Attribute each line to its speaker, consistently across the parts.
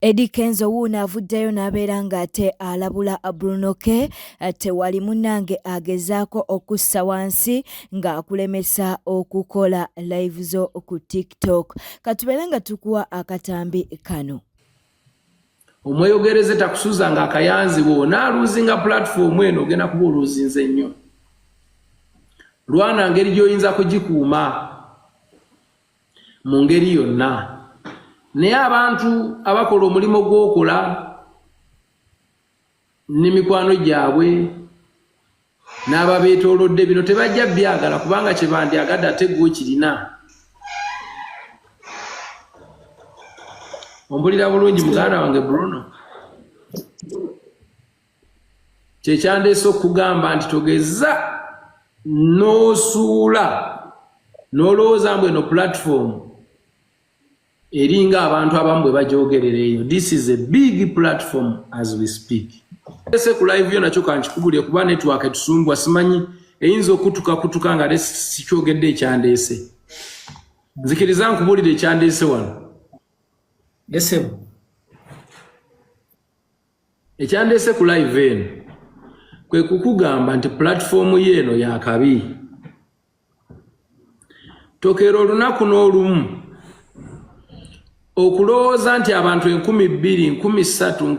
Speaker 1: Eddie Kenzo wuuna avuddeyo n'abeera ng'ate alabula Bruno K. Tewali munnange agezaako okussa wansi ng'akulemesa okukola live zo ku TikTok. Katubeere nga tukuwa akatambi kano.
Speaker 2: Omweyogereze takusuuza ng'akayanziwo n'aluuzinga platform eno ogenda kuba oluuzinze nnyo. Lwana ngeri gy'oyinza kugikuuma mu ngeri yonna. Naye abantu abakola omulimu gw'okola n'emikwano gyabwe n'ababeetoolodde bino tebajja byagala kubanga kye bandyagadde ate gwe kirina. Ompulira bulungi muganda wange Bruno. Kye kyandeese okugamba nti togeza n'osuula n'olowooza mbu eno platform eringa abantu abamu bwe bajoogerera eyo. This is a big platform as we speak. Ese ku live yo nakyo kankikubulye kuba network etusumbwa simanyi eyinza okutuka nga sikyogedde ekyandeese. Nzikiriza nkubulire ekyandeese wano.
Speaker 3: Desebo.
Speaker 2: Ekyandeese ku live eno kwe kukugamba nti platform yeno ya kabi. Tokero olunaku n'olumu okulowooza nti abantu 2,000, 3,000, 4,000,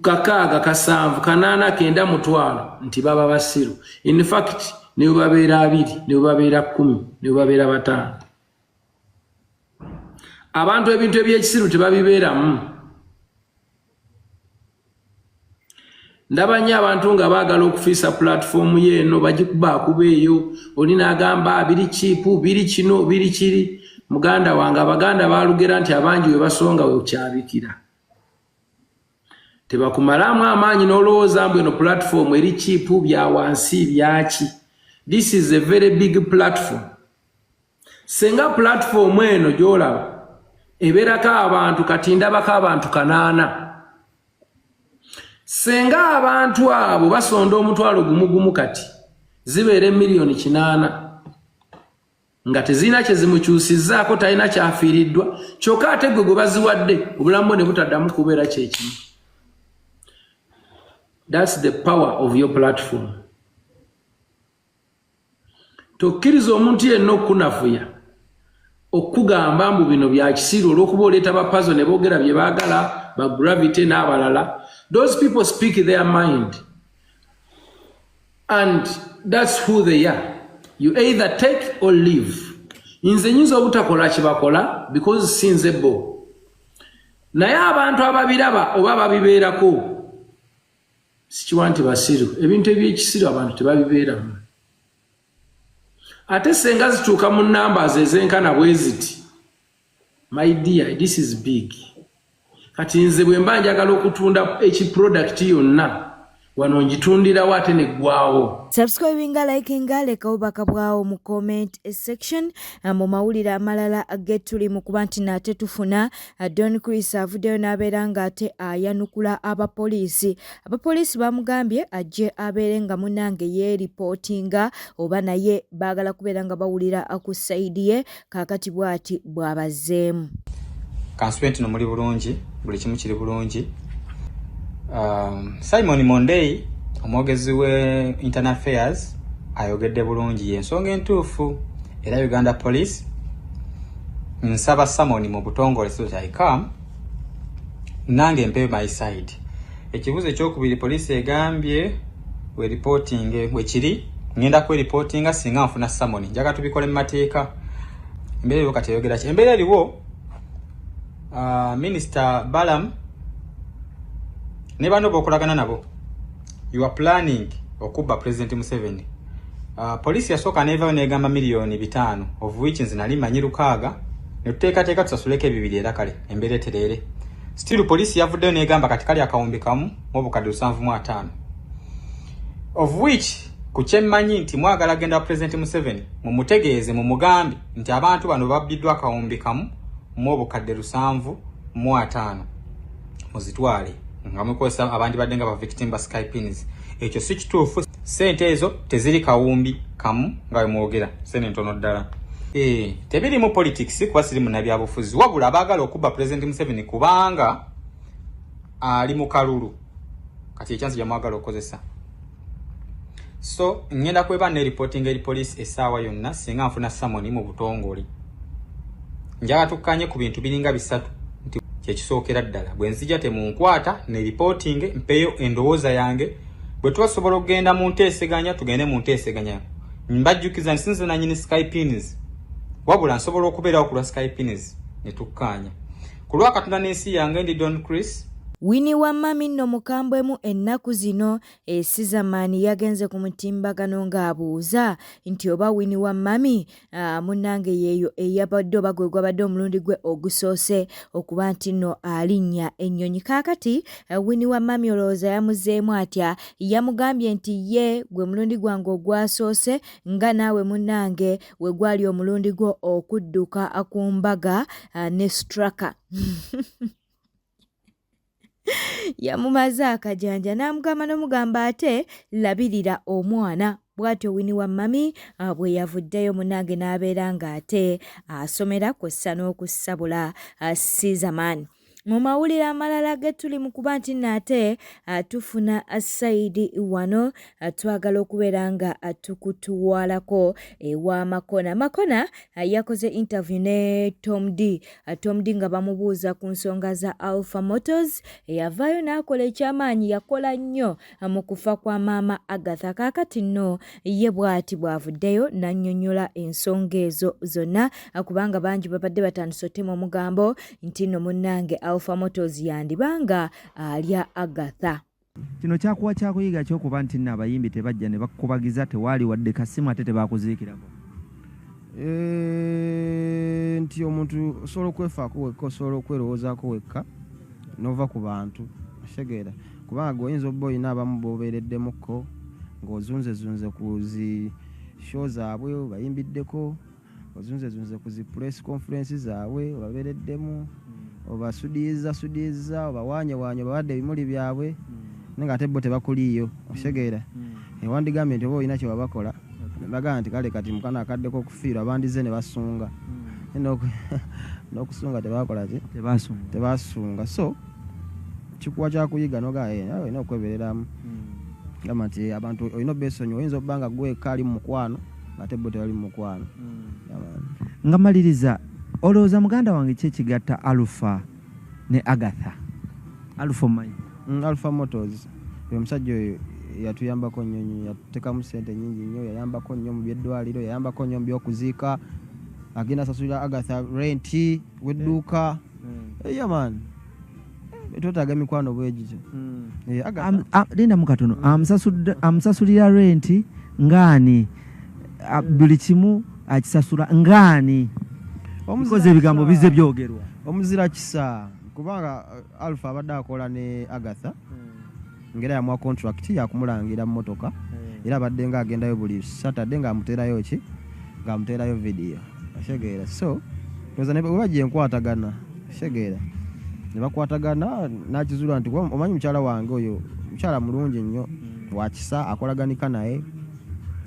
Speaker 2: 5,000, 6, 7, 8, 9, mutwalo nti baba basiru. In fact, nibo babeera 2, nibo babeera 10, nibo babeera 5. Abantu ebintu eby'ekisiru tebabibeeramu. Ndaba nnyo abantu nga baagala okufiisa platform yeno bagikuba eyo oli n'agamba biri chipu biri kino biri kiri. Muganda wange abaganda balugera nti abangi we basonga we kyabikira. Tebakumalamu amaanyi n'olowooza mbu eno platform eri chipu bya wansi byaki. This is a very big platform. Senga platform eno gy'olaba ebeerako abantu kati ndabako abantu 8. Senga abantu abo basonda omutwalo gumu kati zibeere milioni 8 nga tezina kye zimukyusizzaako talina kyafiiriddwa kyokka ate gwe baziwadde obulamu ne butaddamu kubeera kyekimu. That's the power of your platform. Tokkiriza omuntu yenna okunafuya okugamba mbu bino bya kisiru olw'okuba oleeta bapazo ne boogera bye baagala ba gravity n'abalala. Those people speak their mind. And that's who they are. You either take or leave. Inze nyinza obutakola kibakola because sinze bo. Naye abantu ababiraba oba babibeerako sikiwa nti basiru. Ebintu eby'ekisiru abantu tebabibeeramu. Ate senga zituuka mu numbers ezenkana bwe ziti. My dear, this is big. Kati nze bwe mba njagala okutunda product yonna wano njitundira wate ne gwawo.
Speaker 1: Subscribinga, likinga, leka obaka bwawo mu comment section. Mu mawulire amalala getuli mu kuba nti nate tufuna Don Chris avuddeyo n'abeera ng'ate ayanukula abapoliisi. Abapoliisi bamugambye ajje abeere nga munnange yeeripotinga oba naye baagala kubeera nga bawulira ku sayidi ye kaakati bw'ati bw'abazzeemu.
Speaker 3: Kanswenti no muli bulungi, buli kimu kiri bulungi. Simon Monday, omwogezi we Internal Affairs, ayogedde bulungi y'ensonga entuufu era Uganda Police nsaba Simon mu butongole so kyayikam nange mpe my side. Ekibuzo ekyokubiri police egambye we reporting we kiri ngenda ku reportinga singa nfuna Simon njaga tubikole mu mateeka. Mbere yo kati yogera ki mbere aliwo Minister Balam ne bano bokulagana nabo. You are planning okuba President Museveni. Police yasoka neva negamba milioni 5 of which nzinali manyi 6 ne tuteeka tusasuleke 2 era kale embere terere. Still police yavuddeyo negamba katikali akawumbi kamu obukadde 75 of which kuchemmanyi nti mwagala genda President Museveni mumutegeeze mu mugambi nti abantu bano babbiddwa akawumbi kamu obukadde 75 muzitwale nga mukozesa abandi badde nga ba victim ba Skypins. Ekyo si kituufu. Sente ezo teziri kawumbi kamu nga mwogera sente ntono ddala. Tebiri mu politics kwa siri munabyabufuzi wabula abagala okuba President Museveni kubanga ali mu kalulu kati echansi jamwagala okozesa. So ngenda kweba ne reporting eri police esawa yonna singa nfuna summon mu butongole. Njaga tukanye ku bintu biringa bisatu nti kyekisookera ddala bwe nzija temunkwata ne reporting mpeyo endowooza yange bwe twasobola okugenda mu nteeseganya tugende mu nteeseganya. Mbajjukiza nsinze na nyini Skypins wabula nsobola okubeerawo ku lwa Skypins ne tukkaanya ku lwa Katonda n'ensi yange ndi Don Chris.
Speaker 1: Winnie Wamami nno mukambwemu ennaku zino Sizamani yagenze ku mutimbagano ng'abuuza nti oba Winnie Wamami munnange yeeyo eyabadde oba gwe gwabadde omulundi gwe ogusoose okuba nti nno alinnya ennyonyi. Kaakati Winnie Wamami olowooza yamuzeemu atya, yamugambye nti ye gwe mulundi gwange ogwasoose nga naawe munnange we gwali omulundi gwo okudduka ku mbaga ne straka. Yamumaze akajanja n'amugamba n'omugamba ate labirira omwana. Bw'atyo Winnie Wamami bwe yavuddeyo munnange n'abeera ng'ate asomera kw'ossa n'okusabula Sizamani. Mu mawulire amalala ge tuli mu kuba nti nate tufuna Saidi wano twagala okubeera nga tukutuwalako ewa Makona. Makona yakoze interview ne Tom D nga bamubuuza ku nsonga za Alpha Motors eyavaayo n'akola ekyamaanyi, yakola nnyo mu kufa kwa maama Agatha. Kaakati nno ye bw'ati bw'avuddeyo n'annyonnyola ensonga ezo zonna kubanga bangi babadde batandise otema omugambo nti nno munnange Alpha Motors yandibanga alya Agatha.
Speaker 4: Kino kyakuwa kyakuyiga ky'okuba nti nno abayimbi tebajja ne bakubagiza tewaali wadde kasimu ate tebakuziikirako.
Speaker 5: Nti omuntu osobola okwefaako wekka, osobola okwerowoozaako wekka n'ova ku bantu otegeera kubanga gweoyinza obba olina abamu b'obeereddemukko ng'ozunzezunze ku zi show zaabwe obayimbiddeko, ozunzezunze ku zi press conference zaabwe obabeereddemu, obasudiiza obawaanyewaanye obawadde ebimuli byabwe naye ng'ate bo tebakuliiyo otegeera. Wandigambye nti oba olina kye wabakola bagamba nti kale kati mukana akaddeko okufiirwa bandize ne basunga n'okusunga tebakola ki tebasunga. So kikuwa kyakuyiga nogaa olina okwebereramu gamba nti abantu olina obbeesonyi oyinza obba nga gweka ali mu mukwano ate bo tebali mu mukwano.
Speaker 4: Nga maliriza olowooza muganda wange ki ekigatta Alpha ne Agatha? Alpha omanyi?
Speaker 5: Alpha Motors oyo omusajja oyo yatuyambako nnyo, yatutekamu ssente nnyingi nnyo, yayambako nnyo mu by'eddwaliro, yayambako nnyo mu by'okuziika, agenda asasulira Agatha renti w'edduuka. Man twetaaga emikwano bwegityo.
Speaker 4: Linda mukatono amusasulira renti ngaani, buli kimu akisasula ngaani, omukoze ebigambo bize byogerwa
Speaker 5: omuzira kisa kubanga Alpha abadde akola ne Agatha ngera yamwa contract yakumulangira mu motoka era abadde nga agendayo buli Saturday ng'amuteerayo ki ng'amuteerayo video ategeera. So toza ne bwajje enkwatagana ategeera ne bakwatagana n'akizula nti omanyi mukyala wange oyo mukyala mulungi nnyo wakisa akolaganika naye.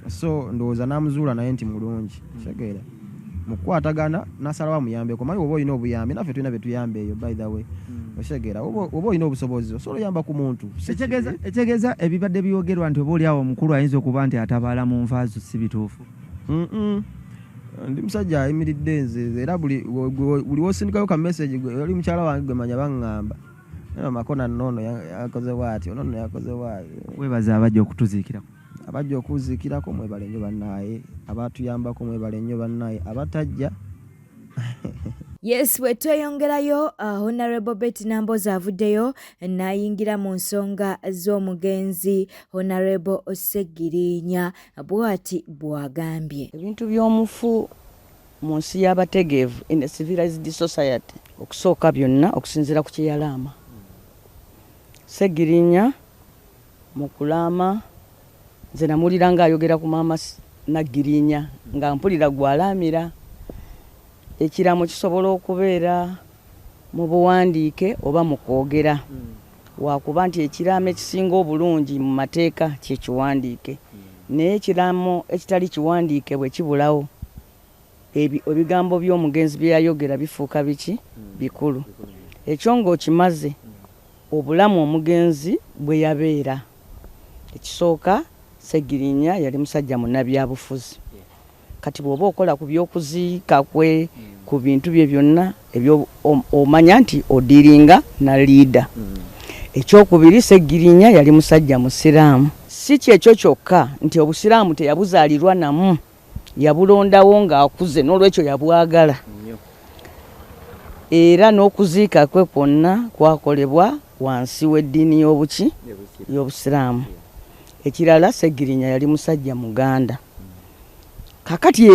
Speaker 5: So ndowooza n'amuzuula naye nti mulungi ategeera mukwatagana nasala wamuyambeko. Manyi oba olina obuyambi naffe tulina betuyambe eyo by the way otegeera oba olina obusobozi osobola oyamba ku muntu.
Speaker 4: Ekigeeza ebibadde byogerwa nti oba oliawo omukulu ayinza okuba nti atabaala mu nfaazo si bituufu.
Speaker 5: Ndi musajja ayimiridde nze era buli wosindikayo ka message oli mukyala wange gwe manya baŋŋamba Makona nnono yakoze bw'ati onono yakoze bw'ati.
Speaker 4: Weebaza abajja okutuziikirako.
Speaker 5: Abajja okuziikirako mwebale nnyo bannaaye, abatuyambako mwebale nnyo bannaaye, abatajja
Speaker 1: Yes, wetweyongerayo Honorable Betty Namboza avuddeyo n'ayingira mu nsonga z'omugenzi Honorable Osegirinya bw'ati bw'agambye.
Speaker 6: Ebintu by'omufu mu nsi y'abategeevu in a civilized society okusooka byonna okusinziira ku kyeyalaama. Segirinya mu kulaama nze namulira ng'ayogera ku maama Nagirinya nga mpulira gwalaamira. Ekiraamo kisobola okubeera mu buwandiike oba mu kwogera. Wakuba nti ekiraamo ekisinga obulungi mu mateeka kye kiwandiike. Naye ekiraamo ekitali kiwandiike bwe kibulawo ebigambo by'omugenzi bye yayogera bifuuka biki bikulu ekyo ng'okimaze obulamu omugenzi bwe yabeera ekisooka Segirinya yali musajja munnabyabufuzi kati bw'oba okola ku by'okuziika kwe ku bintu bye byonna ebyo omanya nti odiringa na liida ekyokubiri Segirinya yali musajja musiraamu si kyekyo kyokka nti obusiraamu teyabuzaalirwa namu yabulondawo ng'akuze n'olwekyo yabwagala era n'okuziika kwe kwonna kwakolebwa wansi w'eddiini y'obuki y'obusiraamu ekirala Segirinya yali musajja muganda kakati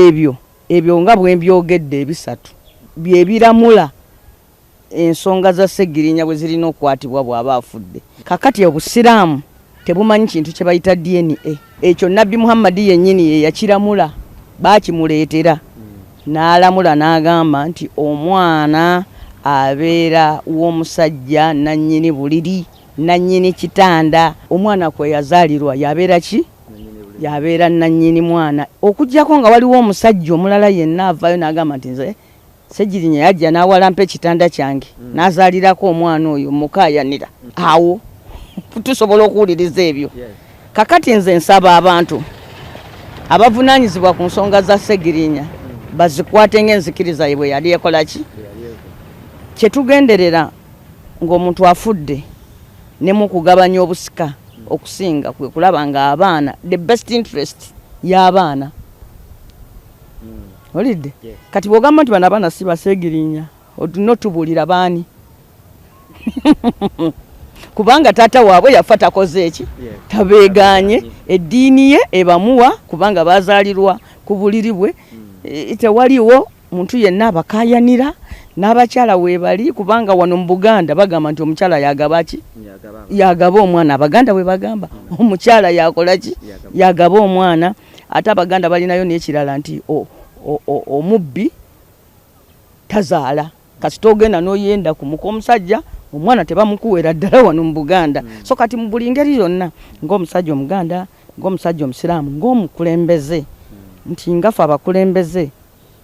Speaker 6: ebyo nga bwe mbyogedde ebisatu bye biramula ensonga za Segirinya bwe zirina okukwatibwa bw'aba afudde kakati obusiraamu tebumanyi kintu kye bayita DNA ekyo Nabbi Muhammad yennyini ye yakiramula baakimuleetera n'alamula n'agamba nti omwana abeera w'omusajja nannyini buliri nannyini kitanda omwana kwe yazaalirwa yabeera ki yabeera nannyini mwana okujjako nga waliwo omusajja omulala yenna avaayo n'agamba nti nze Segirinya yajja n'awalampa ekitanda kyange n'azaalirako omwana oyo mukaayanira awo tusobola okuwuliriza ebyo kakati nze nsaba abantu abavunaanyizibwa ku nsonga za Segirinya bazikwate ng'enzikiriza bwe yali ekola ki kyetugenderera ng'omuntu afudde ne mu kugabanya obusika okusinga kwe kulaba nga abaana the best interest y'abaana olidde kati bw'ogamba nti bano abaana si ba Segirinya otunotubuulira baani kubanga taata waabwe yafa takoze eki tabeeganye eddiini ye ebamuwa kubanga bazaalirwa ku buliri bwe tewaliwo muntu yenna abakaayanira n'abakyala weebali kubanga wano mu Buganda bagamba nti omukyala yagaba ki yagaba omwana Abaganda bwe bagamba omukyala yakola ki yagaba omwana ate Abaganda balinayo n'ekirala nti omubbi tazaala kasita ogenda n'oyenda kumuka omusajja omwana tebamukuwera ddala wano mu Buganda so kati mu buli ngeri yonna ng'omusajja Omuganda ng'omusajja Omusiraamu ng'omukulembeze nti ngafe abakulembeze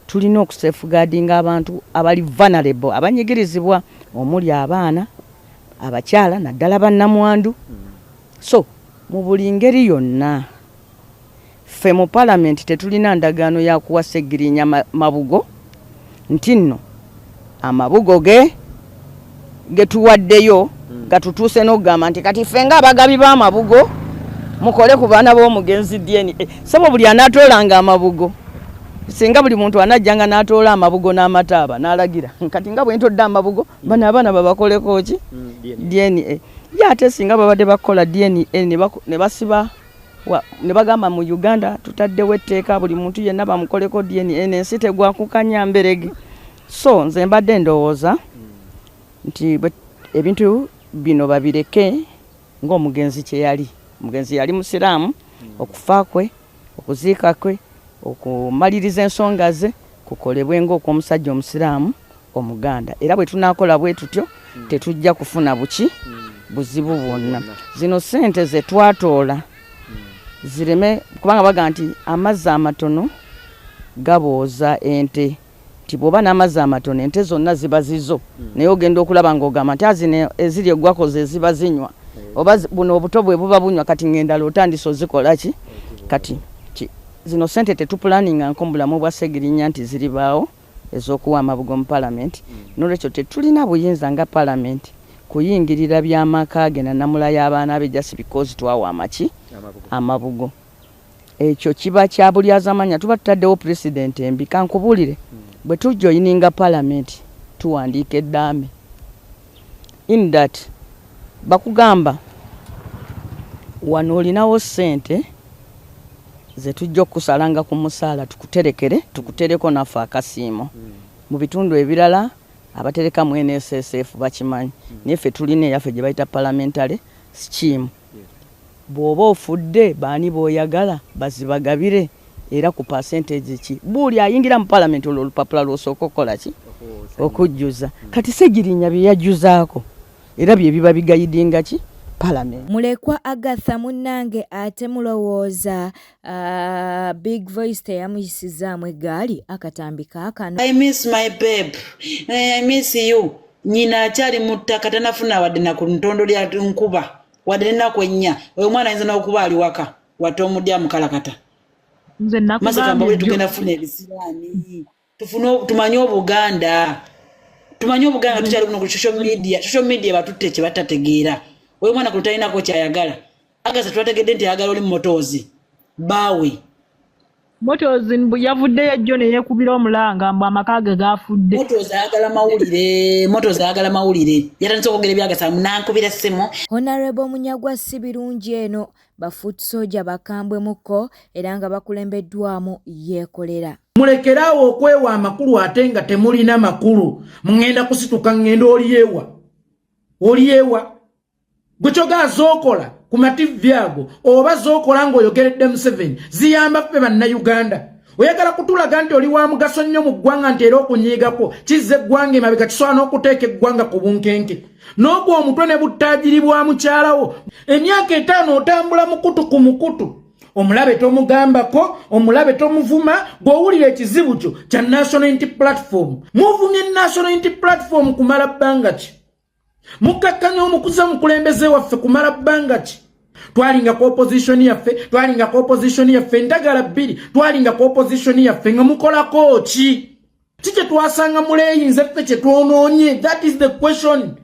Speaker 6: tulina okusafeguardinga abantu abali vulnerable abanyigirizibwa omuli abaana abakyala naddala bannamwandu so mu buli ngeri yonna ffe mu Parliament tetulina ndagaano ya kuwa Segirinya mabugo nti nno amabugo getuwaddeyo gatutuuse n'okugamba nti kati ffe ng'abagabi b'amabugo mukole ku baana b'omugenzi DNA sabo buli anaatoolanga amabugo singa buli muntu anajjanga n'atoola amabugo n'amataaba n'alagira kati nga bwe ntodde amabugo bano abaana babakoleko ki DNA ye ate singa babadde bakola DNA ne basiba ne bagamba mu Uganda tutaddewo etteeka buli muntu yenna bamukoleko DNA n'ensi tegwakukanya mberege so nze mbadde ndowooza nti ebintu bino babireke ng'omugenzi kye yali omugenzi yali musiraamu okufa kwe okuziika kwe okumaliriza ensonga ze kukolebwe ng'okw'omusajja omusiraamu Omuganda era bwe tunaakola bwe tutyo tetujja kufuna buzibu bwonna zino ssente ze twatoola zireme kubanga baga nti amazzi amatono gabooza ente nti bw'oba n'amazzi amatono ente zonna ziba zizo naye ogenda okulaba ng'ogamba nti azino eziri eggwakoze ziba zinywa oba buno obuto bwe buba bunywa kati ng'endala otandise ozikola ki kati zino ssente tetupulaninga nkombulamu bwa Segirinya nti ziribaawo ez'okuwa amabugo mu Parliament n'olwekyo tetulina buyinza nga Parliament kuyingirira by'amaka ge na namula y'abaana be just because twawa amabugo ekyo kiba kya bulyazamanya tuba tutaddewo president embi kankubuulire bwe tujoyininga Parliament tuwandiika eddaame in that bakugamba wano olinawo ssente ze tujja okusalanga ku musaala tukutereko naffe akasiimo mu bitundu ebirala abatereka mu NSSF bakimanyi naye ffe tulina eyaffe gye bayita parliamentary scheme bw'oba ofudde baani b'oyagala bazibagabire era ku percentage ki buli ayingira mu Parliament olupapula lwosooka okukola ki okujjuza kati Segirinya bye yajjuzaako era bye biba bigayidinga ki parliament.
Speaker 1: Mulekwa Agatha munnange ate mulowooza Big Voice teyamuyisizaamu eggaali akatambi kaakano.
Speaker 7: I miss my babe. I miss you. Nyina akyali mu ttaka tanafuna wadde na ku ntondo lya nkuba wadde ennaku ennya oyo omwana ayinza n'okuba ali waka wate omudya mukalakata masaka bwe tugenda funa ebisiraani tumanye Obuganda tukyali kuno ku social media batutte kye batategeera oyo mwana ku talinako kyayagala Agatha twategedde nti ayagala oli motozi baawe
Speaker 8: Motozi yavudde yajjo ne yekubira omulanga mbu amaka ge gafudde.
Speaker 7: Motozi ayagala mawulire yatandise okwogera ebyagasa munankubira ssemo.
Speaker 1: Honorable Munyagwa si birungi eno bafuuti soja bakambwemuko era nga bakulembeddwamu yeekolera.
Speaker 9: Mulekerawo okwewa amakulu ate nga temulina makulu mungenda kusituka ngendo oliyewa gwe kyogaa zookola ku mativi ago oba zookola ng'oyogeredde Museveni ziyamba ffe bannayuganda oyagala kutulaga nti oli wa mugaso nnyo mu ggwanga nti era okunyiigako kizza eggwanga emabega kisobola n'okuteeka eggwanga ku bunkenke n'ogwa omutwe ne buttaajiri bwa mukyalawo emyaka 5 otambula mukutu ku mukutu omulabe tomugambako omulabe tomuvuma gw'owulira ekizibu kyo kya National Unity Platform muvumye National Unity Platform kumala bbanga ki mukakkanya omukuza mukulembeze waffe kumala bbanga ki twalinga ku opposition yaffe endagala 2 twalinga ku opposition yaffe nga mukolako ki kye twasanga muleyinze ffe kye twonoonye. That is the question.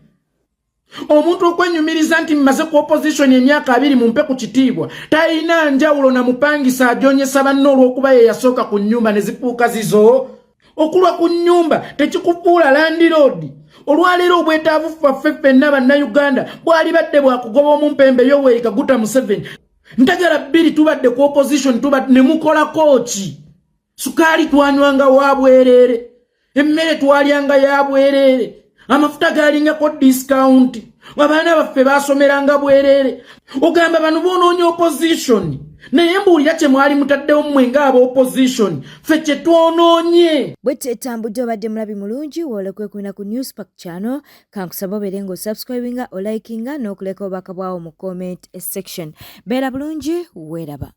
Speaker 9: Omuntu okwenyumiriza nti mmaze ku opposition emyaka 2 mumpe ku kitiibwa talina njawulo na mupangisa ajonyesa banne olw'okuba ye yasooka ku nnyumba ne zifuuka zizo. Okulwa ku nnyumba tekikufuula landlord. Olwaleero obwetaavu ffe ffenna bannayuganda bwali badde bwakugoba omumpembe Yoweri Kaguta Museveni ntagala 2 tubadde ku opposition tubadde ne mukolako ki? Sukaali twanywanga wa bwereere, emmere twalyanga ya bwereere, amafuta gaalingako discount, abaana baffe baasomeranga bwereere. Ogamba bano boonoonya opposition naye mbuulira kye mwali mutaddewo mmwe ng'aba opposition ffe kye twonoonye.
Speaker 1: Bwe tetambudde obadde mulabi mulungi woolekwekwina ku Newspark channel kankusaba obeere ng'osubscribinga olikinga n'okuleka obubaka bwawo mu comment section. Beera bulungi weeraba.